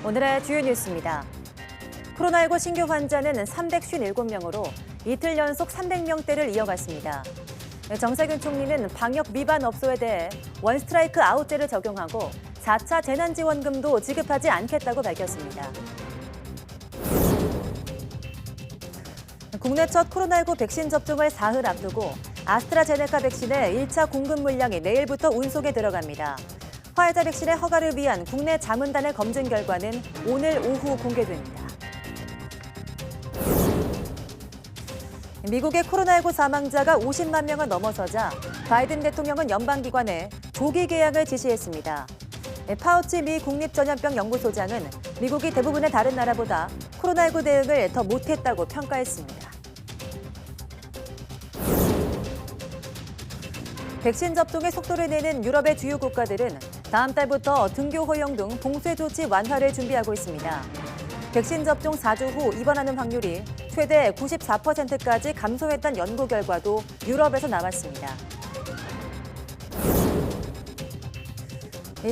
오늘의 주요 뉴스입니다. 코로나19 신규 환자는 357명으로 이틀 연속 300명대를 이어갔습니다. 정세균 총리는 방역 위반 업소에 대해 원스트라이크 아웃제를 적용하고 4차 재난지원금도 지급하지 않겠다고 밝혔습니다. 국내 첫 코로나19 백신 접종을 사흘 앞두고 아스트라제네카 백신의 1차 공급 물량이 내일부터 운송에 들어갑니다. 화이자 백신의 허가를 위한 국내 자문단의 검증 결과는 오늘 오후 공개됩니다. 미국의 코로나19 사망자가 50만 명을 넘어서자 바이든 대통령은 연방기관에 조기 개항을 지시했습니다. 파우치 미 국립전염병 연구소장은 미국이 대부분의 다른 나라보다 코로나19 대응을 더 못했다고 평가했습니다. 백신 접종의 속도를 내는 유럽의 주요 국가들은 다음 달부터 등교 허용 등 봉쇄 조치 완화를 준비하고 있습니다. 백신 접종 4주 후 입원하는 확률이 최대 94%까지 감소했다는 연구 결과도 유럽에서 나왔습니다.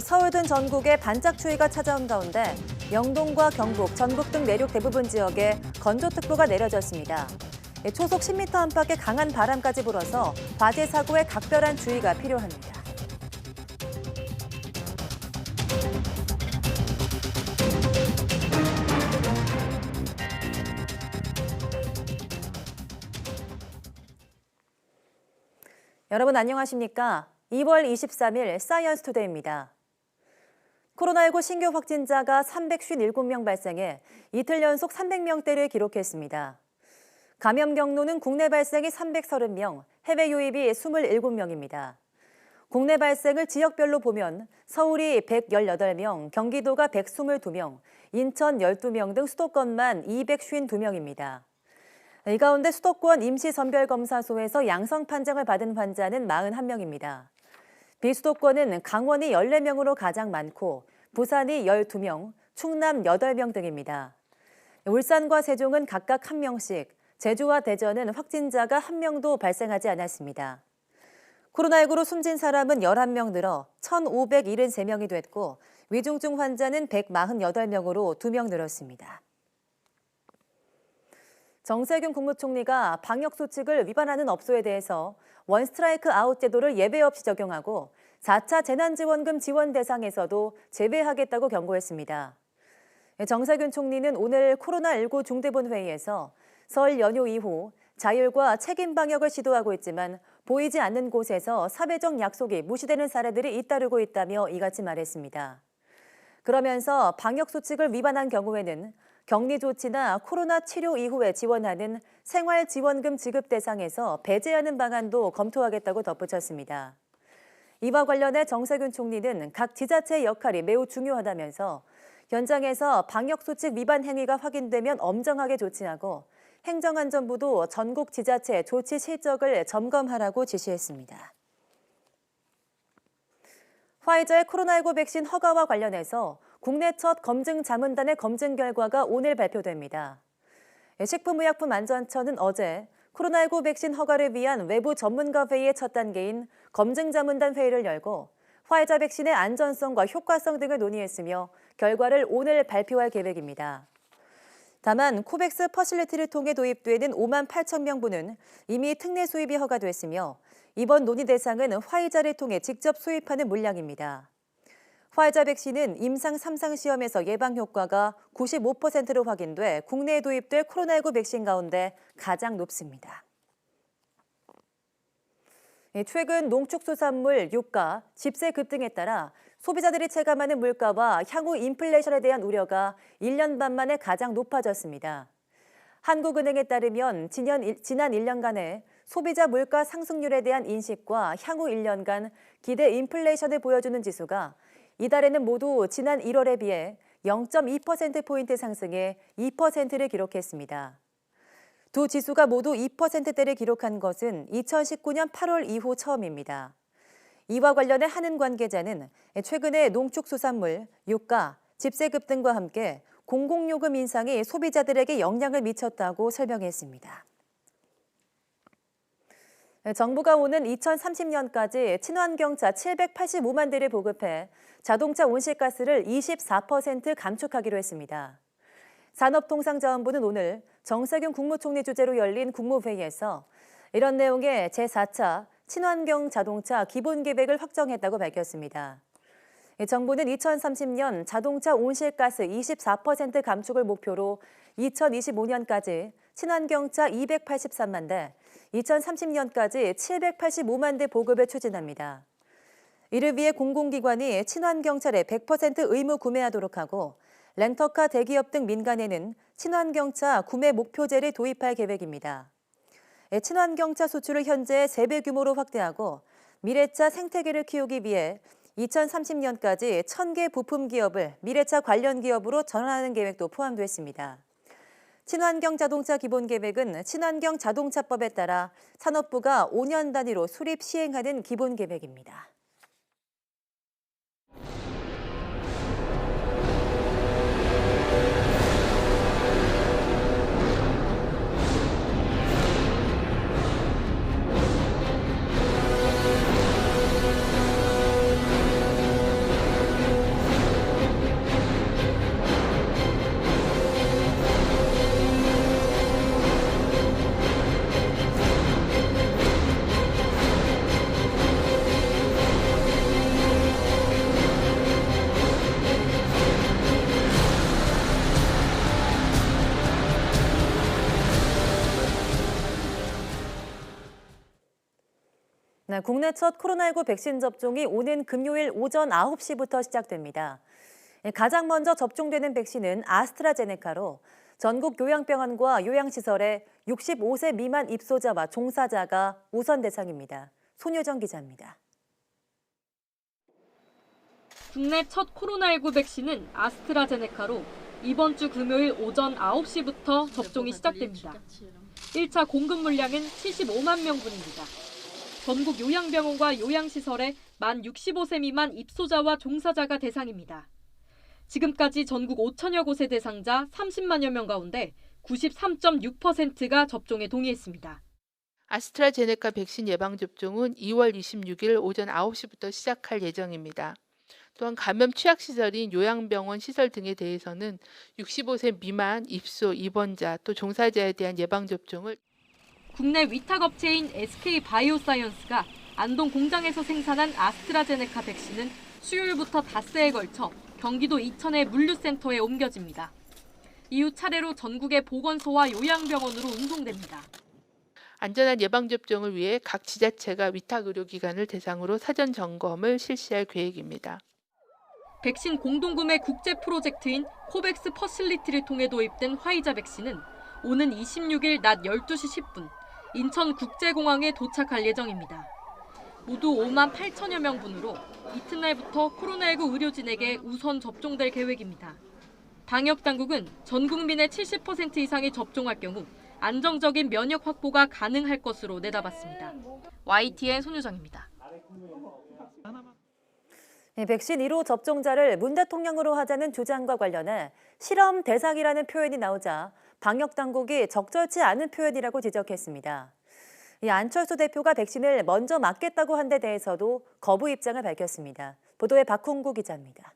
서울 등 전국에 반짝 추위가 찾아온 가운데 영동과 경북, 전북 등 내륙 대부분 지역에 건조특보가 내려졌습니다. 초속 10m 안팎의 강한 바람까지 불어서 화재 사고에 각별한 주의가 필요합니다. 여러분 안녕하십니까? 2월 23일 사이언스 투데이입니다. 코로나19 신규 확진자가 357명 발생해 이틀 연속 300명대를 기록했습니다. 감염 경로는 국내 발생이 330명, 해외 유입이 27명입니다. 국내 발생을 지역별로 보면 서울이 118명, 경기도가 122명, 인천 12명 등 수도권만 252명입니다. 이 가운데 수도권 임시선별검사소에서 양성 판정을 받은 환자는 41명입니다. 비수도권은 강원이 14명으로 가장 많고 부산이 12명, 충남 8명 등입니다. 울산과 세종은 각각 1명씩, 제주와 대전은 확진자가 1명도 발생하지 않았습니다. 코로나19로 숨진 사람은 11명 늘어 1,573명이 됐고 위중증 환자는 148명으로 2명 늘었습니다. 정세균 국무총리가 방역수칙을 위반하는 업소에 대해서 원스트라이크 아웃 제도를 예외 없이 적용하고 4차 재난지원금 지원 대상에서도 제외하겠다고 경고했습니다. 정세균 총리는 오늘 코로나19 중대본회의에서 설 연휴 이후 자율과 책임 방역을 시도하고 있지만 보이지 않는 곳에서 사회적 약속이 무시되는 사례들이 잇따르고 있다며 이같이 말했습니다. 그러면서 방역수칙을 위반한 경우에는 격리 조치나 코로나 치료 이후에 지원하는 생활지원금 지급 대상에서 배제하는 방안도 검토하겠다고 덧붙였습니다. 이와 관련해 정세균 총리는 각 지자체의 역할이 매우 중요하다면서 현장에서 방역수칙 위반 행위가 확인되면 엄정하게 조치하고 행정안전부도 전국 지자체 조치 실적을 점검하라고 지시했습니다. 화이자의 코로나19 백신 허가와 관련해서 국내 첫 검증 자문단의 검증 결과가 오늘 발표됩니다. 식품의약품안전처는 어제 코로나19 백신 허가를 위한 외부 전문가 회의의 첫 단계인 검증 자문단 회의를 열고 화이자 백신의 안전성과 효과성 등을 논의했으며 결과를 오늘 발표할 계획입니다. 다만 코백스 퍼실리티를 통해 도입되는 5만 8천 명분은 이미 특례 수입이 허가됐으며 이번 논의 대상은 화이자를 통해 직접 수입하는 물량입니다. 화이자 백신은 임상 3상 시험에서 예방 효과가 95%로 확인돼 국내에 도입될 코로나19 백신 가운데 가장 높습니다. 최근 농축수산물, 유가, 집세 급등에 따라 소비자들이 체감하는 물가와 향후 인플레이션에 대한 우려가 1년 반 만에 가장 높아졌습니다. 한국은행에 따르면 지난 1년간의 소비자 물가 상승률에 대한 인식과 향후 1년간 기대 인플레이션을 보여주는 지수가 이달에는 모두 지난 1월에 비해 0.2%포인트 상승해 2%를 기록했습니다. 두 지수가 모두 2%대를 기록한 것은 2019년 8월 이후 처음입니다. 이와 관련해 한은 관계자는 최근에 농축수산물, 유가, 집세 급등과 함께 공공요금 인상이 소비자들에게 영향을 미쳤다고 설명했습니다. 정부가 오는 2030년까지 친환경차 785만 대를 보급해 자동차 온실가스를 24% 감축하기로 했습니다. 산업통상자원부는 오늘 정세균 국무총리 주재로 열린 국무회의에서 이런 내용의 제4차 친환경 자동차 기본계획을 확정했다고 밝혔습니다. 정부는 2030년 자동차 온실가스 24% 감축을 목표로 2025년까지 친환경차 283만 대, 2030년까지 785만 대 보급을 추진합니다. 이를 위해 공공기관이 친환경차를 100% 의무 구매하도록 하고 렌터카 대기업 등 민간에는 친환경차 구매 목표제를 도입할 계획입니다. 친환경차 수출을 현재 3배 규모로 확대하고 미래차 생태계를 키우기 위해 2030년까지 1,000개 부품 기업을 미래차 관련 기업으로 전환하는 계획도 포함됐습니다. 친환경 자동차 기본계획은 친환경 자동차법에 따라 산업부가 5년 단위로 수립 시행하는 기본계획입니다. 네, 국내 첫 코로나19 백신 접종이 오는 금요일 오전 9시부터 시작됩니다. 가장 먼저 접종되는 백신은 아스트라제네카로 전국 요양병원과 요양시설의 65세 미만 입소자와 종사자가 우선 대상입니다. 손효정 기자입니다. 국내 첫 코로나19 백신은 아스트라제네카로 이번 주 금요일 오전 9시부터 접종이 시작됩니다. 1차 공급 물량은 75만 명분입니다. 전국 요양병원과 요양시설의 만 65세 미만 입소자와 종사자가 대상입니다. 지금까지 전국 5천여 곳의 대상자 30만여 명 가운데 93.6%가 접종에 동의했습니다. 아스트라제네카 백신 예방접종은 2월 26일 오전 9시부터 시작할 예정입니다. 또한 감염 취약시설인 요양병원 시설 등에 대해서는 65세 미만 입소 입원자 또 종사자에 대한 예방접종을 국내 위탁업체인 SK바이오사이언스가 안동 공장에서 생산한 아스트라제네카 백신은 수요일부터 닷새에 걸쳐 경기도 이천의 물류센터에 옮겨집니다. 이후 차례로 전국의 보건소와 요양병원으로 운송됩니다. 안전한 예방접종을 위해 각 지자체가 위탁의료기관을 대상으로 사전 점검을 실시할 계획입니다. 백신 공동구매 국제 프로젝트인 코백스 퍼실리티를 통해 도입된 화이자 백신은 오는 26일 낮 12시 10분 인천국제공항에 도착할 예정입니다. 모두 5만 8천여 명분으로 이튿날부터 코로나19 의료진에게 우선 접종될 계획입니다. 방역당국은 전 국민의 70% 이상이 접종할 경우 안정적인 면역 확보가 가능할 것으로 내다봤습니다. YTN 손유정입니다. 백신 1호 접종자를 문 대통령으로 하자는 주장과 관련해 실험 대상이라는 표현이 나오자 방역당국이 적절치 않은 표현이라고 지적했습니다. 안철수 대표가 백신을 먼저 맞겠다고 한 데 대해서도 거부 입장을 밝혔습니다. 보도에 박홍구 기자입니다.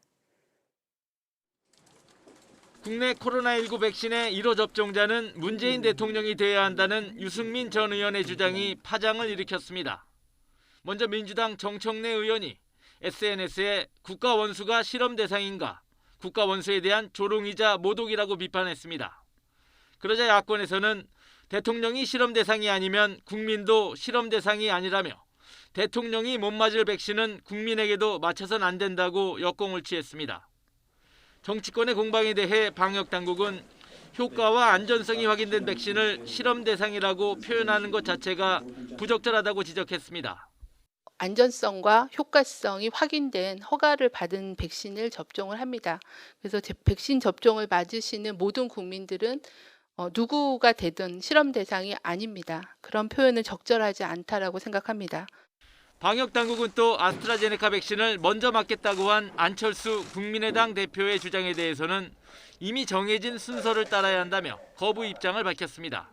국내 코로나19 백신의 1호 접종자는 문재인 대통령이 돼야 한다는 유승민 전 의원의 주장이 파장을 일으켰습니다. 먼저 민주당 정청래 의원이 SNS에 국가 원수가 실험 대상인가, 국가 원수에 대한 조롱이자 모독이라고 비판했습니다. 그러자 야권에서는 대통령이 실험 대상이 아니면 국민도 실험 대상이 아니라며 대통령이 못 맞을 백신은 국민에게도 맞춰선 안 된다고 역공을 취했습니다. 정치권의 공방에 대해 방역당국은 효과와 안전성이 확인된 백신을 실험 대상이라고 표현하는 것 자체가 부적절하다고 지적했습니다. 안전성과 효과성이 확인된 허가를 받은 백신을 접종을 합니다. 그래서 백신 접종을 맞으시는 모든 국민들은 누구가 되든 실험 대상이 아닙니다. 그런 표현은 적절하지 않다라고 생각합니다. 방역 당국은 또 아스트라제네카 백신을 먼저 맞겠다고 한 안철수 국민의당 대표의 주장에 대해서는 이미 정해진 순서를 따라야 한다며 거부 입장을 밝혔습니다.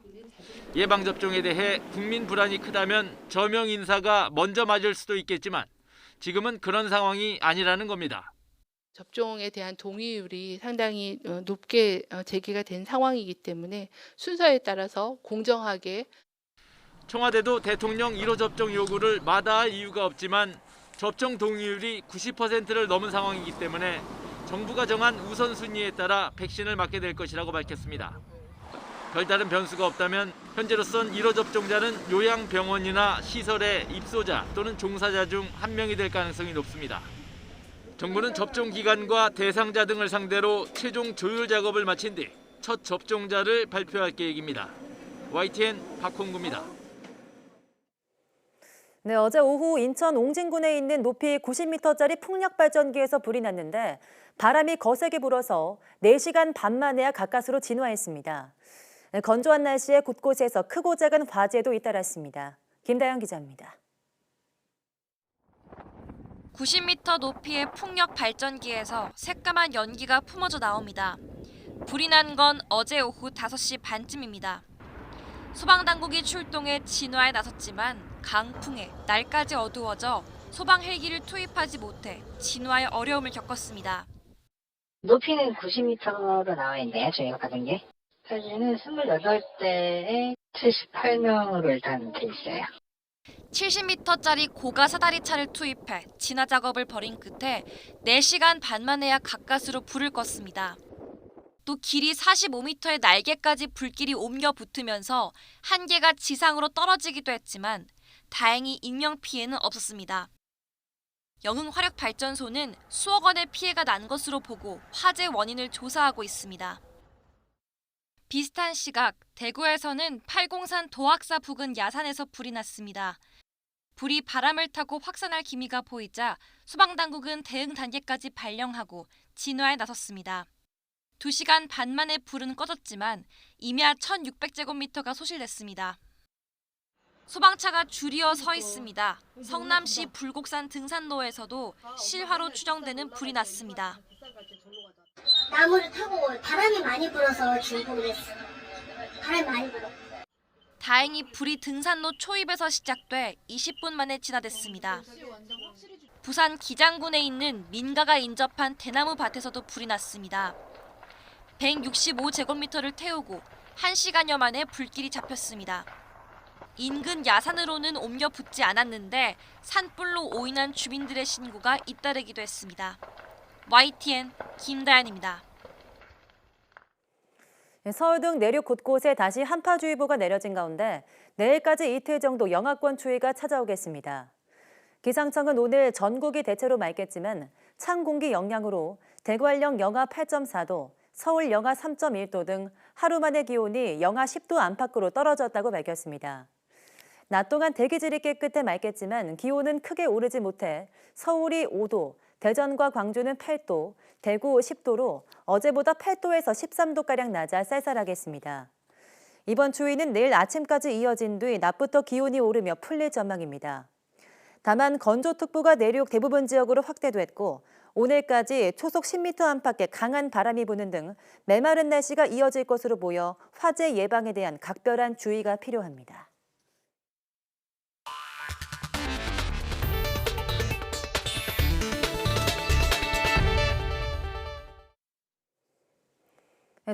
예방접종에 대해 국민 불안이 크다면 저명 인사가 먼저 맞을 수도 있겠지만 지금은 그런 상황이 아니라는 겁니다. 접종에 대한 동의율이 상당히 높게 제기가 된 상황이기 때문에 순서에 따라서 공정하게 청와대도 대통령 1호 접종 요구를 마다할 이유가 없지만 접종 동의율이 90%를 넘은 상황이기 때문에 정부가 정한 우선순위에 따라 백신을 맞게 될 것이라고 밝혔습니다. 별다른 변수가 없다면 현재로선 1호 접종자는 요양병원이나 시설의 입소자 또는 종사자 중 한 명이 될 가능성이 높습니다. 정부는 접종 기간과 대상자 등을 상대로 최종 조율 작업을 마친 뒤 첫 접종자를 발표할 계획입니다. YTN 박홍구입니다. 네, 어제 오후 인천 옹진군에 있는 높이 90m짜리 풍력 발전기에서 불이 났는데 바람이 거세게 불어서 4시간 반 만에야 가까스로 진화했습니다. 네, 건조한 날씨에 곳곳에서 크고 작은 화재도 잇따랐습니다. 김다영 기자입니다. 90m 높이의 풍력 발전기에서 새까만 연기가 품어져 나옵니다. 불이 난 건 어제 오후 5시 반쯤입니다. 소방당국이 출동해 진화에 나섰지만 강풍에 날까지 어두워져 소방 헬기를 투입하지 못해 진화에 어려움을 겪었습니다. 높이는 90m로 나와 있네요, 저희가 받은 게. 사진은 28대에 78명으로 일단 돼 있어요. 70m짜리 고가 사다리 차를 투입해 진화 작업을 벌인 끝에 4시간 반 만에야 가까스로 불을 껐습니다. 또 길이 45m의 날개까지 불길이 옮겨 붙으면서 한 개가 지상으로 떨어지기도 했지만 다행히 인명피해는 없었습니다. 영흥화력발전소는 수억 원의 피해가 난 것으로 보고 화재 원인을 조사하고 있습니다. 비슷한 시각 대구에서는 팔공산 도학사 부근 야산에서 불이 났습니다. 불이 바람을 타고 확산할 기미가 보이자 소방당국은 대응 단계까지 발령하고 진화에 나섰습니다. 2시간 반 만에 불은 꺼졌지만 임야 1,600제곱미터가 소실됐습니다. 소방차가 줄이어 서 있습니다. 성남시 불곡산 등산로에서도 실화로 추정되는 불이 났습니다. 나무를 타고 바람이 많이 불어서 줄고 그랬어. 바람이 많이 불어. 다행히 불이 등산로 초입에서 시작돼 20분 만에 진화됐습니다. 부산 기장군에 있는 민가가 인접한 대나무 밭에서도 불이 났습니다. 165제곱미터를 태우고 1시간여 만에 불길이 잡혔습니다. 인근 야산으로는 옮겨 붙지 않았는데 산불로 오인한 주민들의 신고가 잇따르기도 했습니다. YTN 김다연입니다. 서울 등 내륙 곳곳에 다시 한파주의보가 내려진 가운데 내일까지 이틀 정도 영하권 추위가 찾아오겠습니다. 기상청은 오늘 전국이 대체로 맑겠지만 찬 공기 영향으로 대관령 영하 8.4도, 서울 영하 3.1도 등 하루 만에 기온이 영하 10도 안팎으로 떨어졌다고 밝혔습니다. 낮 동안 대기질이 깨끗해 맑겠지만 기온은 크게 오르지 못해 서울이 5도, 대전과 광주는 8도, 대구 10도로 어제보다 8도에서 13도가량 낮아 쌀쌀하겠습니다. 이번 추위는 내일 아침까지 이어진 뒤 낮부터 기온이 오르며 풀릴 전망입니다. 다만 건조특보가 내륙 대부분 지역으로 확대됐고 오늘까지 초속 10m 안팎의 강한 바람이 부는 등 메마른 날씨가 이어질 것으로 보여 화재 예방에 대한 각별한 주의가 필요합니다.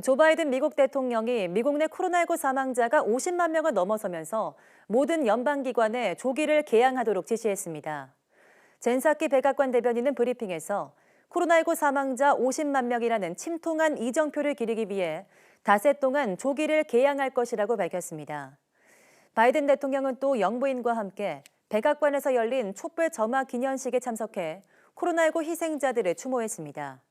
조 바이든 미국 대통령이 미국 내 코로나19 사망자가 50만 명을 넘어서면서 모든 연방기관에 조기를 개항하도록 지시했습니다. 젠 사키 백악관 대변인은 브리핑에서 코로나19 사망자 50만 명이라는 침통한 이정표를 기리기 위해 닷새 동안 조기를 개항할 것이라고 밝혔습니다. 바이든 대통령은 또 영부인과 함께 백악관에서 열린 촛불 점화 기념식에 참석해 코로나19 희생자들을 추모했습니다.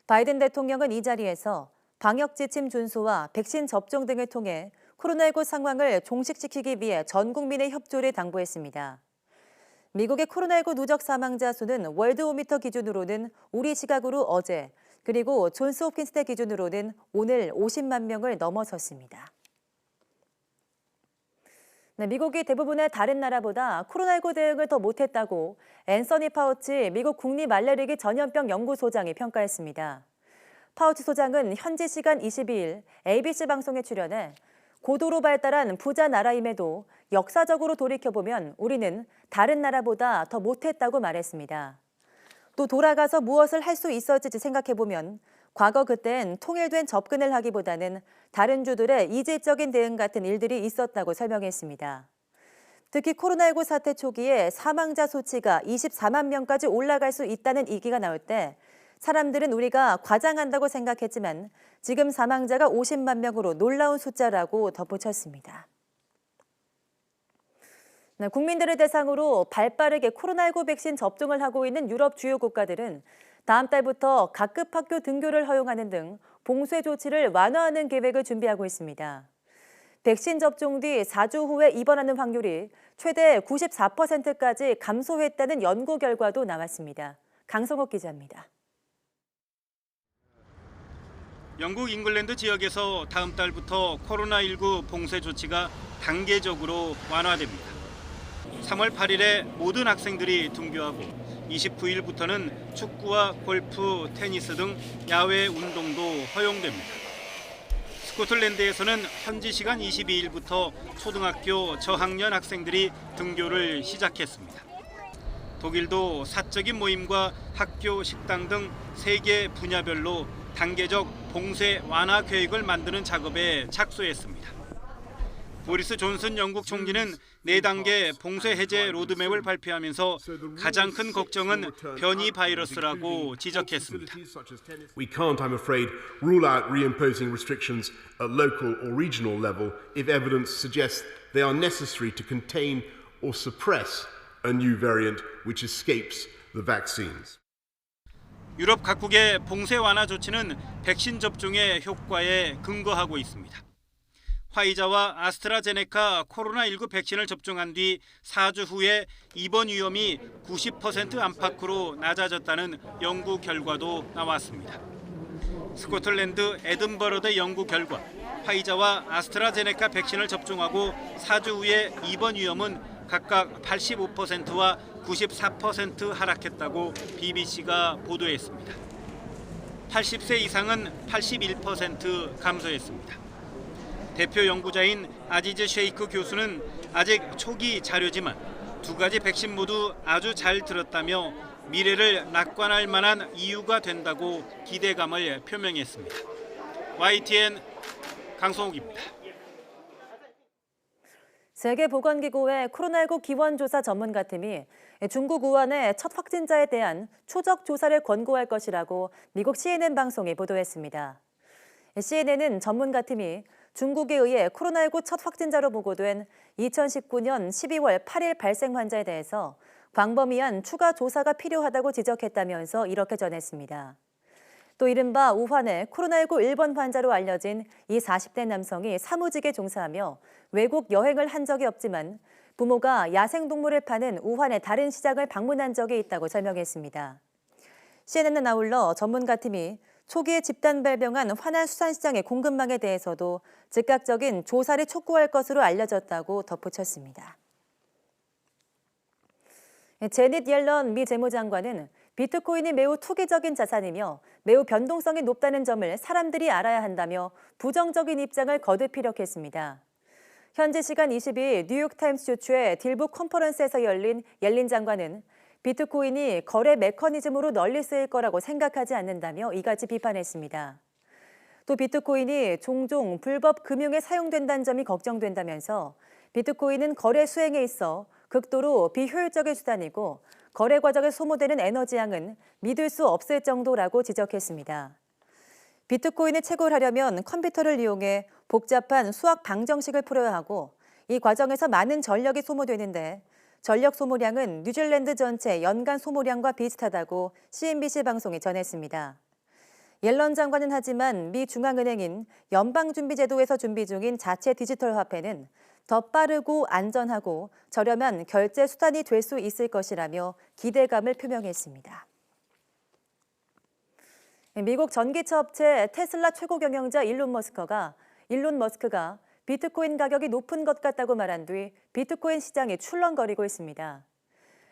바이든 대통령은 이 자리에서 방역 지침 준수와 백신 접종 등을 통해 코로나19 상황을 종식시키기 위해 전 국민의 협조를 당부했습니다. 미국의 코로나19 누적 사망자 수는 월드오미터 기준으로는 우리 시각으로 어제, 그리고 존스홉킨스대 기준으로는 오늘 50만 명을 넘어섰습니다. 네, 미국이 대부분의 다른 나라보다 코로나19 대응을 더 못했다고 앤서니 파우치 미국 국립알레르기 전염병 연구소장이 평가했습니다. 파우치 소장은 현지 시간 22일 ABC 방송에 출연해 고도로 발달한 부자 나라임에도 역사적으로 돌이켜보면 우리는 다른 나라보다 더 못했다고 말했습니다. 또 돌아가서 무엇을 할 수 있었을지 생각해보면 과거 그땐 통일된 접근을 하기보다는 다른 주들의 이질적인 대응 같은 일들이 있었다고 설명했습니다. 특히 코로나19 사태 초기에 사망자 수치가 24만 명까지 올라갈 수 있다는 얘기가 나올 때 사람들은 우리가 과장한다고 생각했지만 지금 사망자가 50만 명으로 놀라운 숫자라고 덧붙였습니다. 네, 국민들을 대상으로 발빠르게 코로나19 백신 접종을 하고 있는 유럽 주요 국가들은 다음 달부터 각급 학교 등교를 허용하는 등 봉쇄 조치를 완화하는 계획을 준비하고 있습니다. 백신 접종 뒤 4주 후에 입원하는 확률이 최대 94%까지 감소했다는 연구 결과도 나왔습니다. 강성옥 기자입니다. 영국 잉글랜드 지역에서 다음 달부터 코로나19 봉쇄 조치가 단계적으로 완화됩니다. 3월 8일에 모든 학생들이 등교하고 29일부터는 축구와 골프, 테니스 등 야외 운동도 허용됩니다. 스코틀랜드에서는 현지 시간 22일부터 초등학교 저학년 학생들이 등교를 시작했습니다. 독일도 사적인 모임과 학교 식당 등 3개 분야별로 단계적 봉쇄 완화 계획을 만드는 작업에 착수했습니다. 보리스 존슨 영국 총리는 4단계 봉쇄 해제 로드맵을 발표하면서 가장 큰 걱정은 변이 바이러스라고 지적했습니다. We can't, I'm afraid, rule out reimposing restrictions at local or regional level if evidence suggests they are necessary to contain or suppress a new variant which escapes the vaccines. 유럽 각국의 봉쇄 완화 조치는 백신 접종의 효과에 근거하고 있습니다. 화이자와 아스트라제네카 코로나19 백신을 접종한 뒤 4주 후에 입원 위험이 90% 안팎으로 낮아졌다는 연구 결과도 나왔습니다. 스코틀랜드 에든버러대 연구 결과 화이자와 아스트라제네카 백신을 접종하고 4주 후에 입원 위험은 각각 85%와 94% 하락했다고 BBC가 보도했습니다. 80세 이상은 81% 감소했습니다. 대표 연구자인 아지즈 셰이크 교수는 아직 초기 자료지만 2가지 백신 모두 아주 잘 들었다며 미래를 낙관할 만한 이유가 된다고 기대감을 표명했습니다. YTN 강성욱입니다. 세계보건기구의 코로나19 기원조사 전문가팀이 중국 우한의 첫 확진자에 대한 추적 조사를 권고할 것이라고 미국 CNN 방송이 보도했습니다. CNN은 전문가팀이 중국에 의해 코로나19 첫 확진자로 보고된 2019년 12월 8일 발생 환자에 대해서 광범위한 추가 조사가 필요하다고 지적했다면서 이렇게 전했습니다. 또 이른바 우한의 코로나19 1번 환자로 알려진 이 40대 남성이 사무직에 종사하며 외국 여행을 한 적이 없지만 부모가 야생동물을 파는 우한의 다른 시장을 방문한 적이 있다고 설명했습니다. CNN은 아울러 전문가팀이 초기에 집단 발병한 화난 수산시장의 공급망에 대해서도 즉각적인 조사를 촉구할 것으로 알려졌다고 덧붙였습니다. 제닛 옐런 미 재무장관은 비트코인이 매우 투기적인 자산이며 매우 변동성이 높다는 점을 사람들이 알아야 한다며 부정적인 입장을 거듭 피력했습니다. 현지 시간 22일 뉴욕타임스 주최 딜북 컨퍼런스에서 열린 옐린 장관은 비트코인이 거래 메커니즘으로 널리 쓰일 거라고 생각하지 않는다며 이같이 비판했습니다. 또 비트코인이 종종 불법 금융에 사용된다는 점이 걱정된다면서 비트코인은 거래 수행에 있어 극도로 비효율적인 수단이고 거래 과정에 소모되는 에너지양은 믿을 수 없을 정도라고 지적했습니다. 비트코인을 채굴하려면 컴퓨터를 이용해 복잡한 수학 방정식을 풀어야 하고 이 과정에서 많은 전력이 소모되는데 전력 소모량은 뉴질랜드 전체 연간 소모량과 비슷하다고 CNBC 방송이 전했습니다. 옐런 장관은 하지만 미 중앙은행인 연방준비제도에서 준비 중인 자체 디지털 화폐는 더 빠르고 안전하고 저렴한 결제 수단이 될 수 있을 것이라며 기대감을 표명했습니다. 미국 전기차 업체 테슬라 최고 경영자 일론 머스크가 비트코인 가격이 높은 것 같다고 말한 뒤 비트코인 시장이 출렁거리고 있습니다.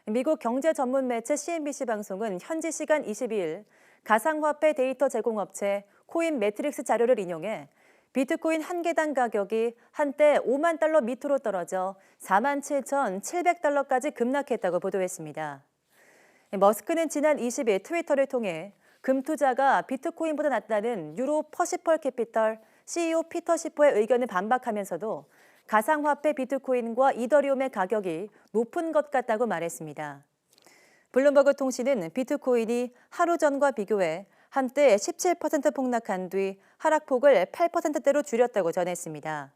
미국 경제 전문 매체 CNBC 방송은 현지 시간 22일 가상화폐 데이터 제공업체 코인 매트릭스 자료를 인용해 비트코인 한 개당 가격이 한때 5만 달러 밑으로 떨어져 47,700달러까지 급락했다고 보도했습니다. 머스크는 지난 20일 트위터를 통해 금투자가 비트코인보다 낫다는 유로 퍼시펄 캐피털 CEO 피터 시포의 의견을 반박하면서도 가상화폐 비트코인과 이더리움의 가격이 높은 것 같다고 말했습니다. 블룸버그 통신은 비트코인이 하루 전과 비교해 한때 17% 폭락한 뒤 하락폭을 8%대로 줄였다고 전했습니다.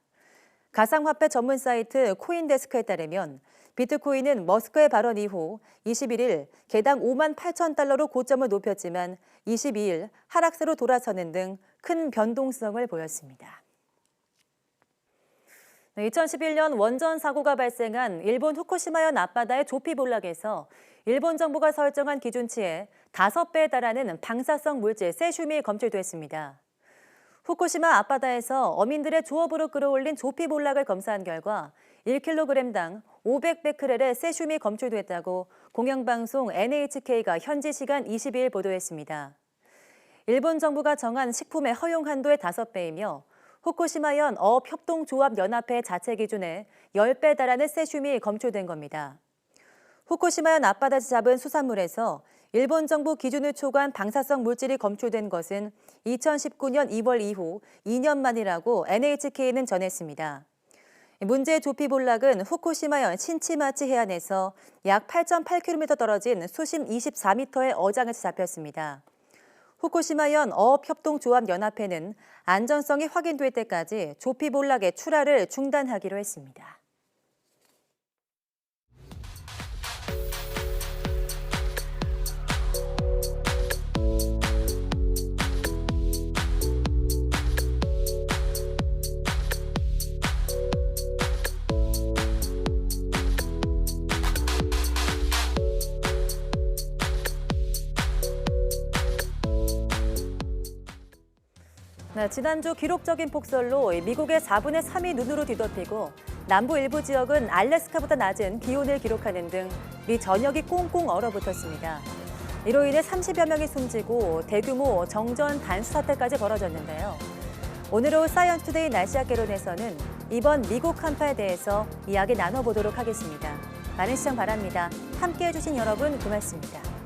가상화폐 전문 사이트 코인데스크에 따르면 비트코인은 머스크의 발언 이후 21일 개당 5만 8천 달러로 고점을 높였지만 22일 하락세로 돌아서는 등 큰 변동성을 보였습니다. 2011년 원전 사고가 발생한 일본 후쿠시마현 앞바다의 조피볼락에서 일본 정부가 설정한 기준치의 5배에 달하는 방사성 물질 세슘이 검출됐습니다. 후쿠시마 앞바다에서 어민들의 조업으로 끌어올린 조피볼락을 검사한 결과 1kg당 500베크렐의 세슘이 검출됐다고 공영방송 NHK가 현지 시간 22일 보도했습니다. 일본 정부가 정한 식품의 허용 한도의 5배이며 후쿠시마현 어업협동조합연합회 자체 기준의 10배에 달하는 세슘이 검출된 겁니다. 후쿠시마현 앞바다에서 잡은 수산물에서 일본 정부 기준을 초과한 방사성 물질이 검출된 것은 2019년 2월 이후 2년 만이라고 NHK는 전했습니다. 문제의 조피볼락은 후쿠시마현 신치마치 해안에서 약 8.8km 떨어진 수심 24m의 어장에서 잡혔습니다. 후쿠시마현 어업협동조합연합회는 안전성이 확인될 때까지 조피볼락의 출하를 중단하기로 했습니다. 지난주 기록적인 폭설로 미국의 4분의 3이 눈으로 뒤덮이고 남부 일부 지역은 알래스카보다 낮은 기온을 기록하는 등 미 전역이 꽁꽁 얼어붙었습니다. 이로 인해 30여 명이 숨지고 대규모 정전 단수 사태까지 벌어졌는데요. 오늘 오후 사이언스 투데이 날씨학개론에서는 이번 미국 한파에 대해서 이야기 나눠보도록 하겠습니다. 많은 시청 바랍니다. 함께해 주신 여러분 고맙습니다.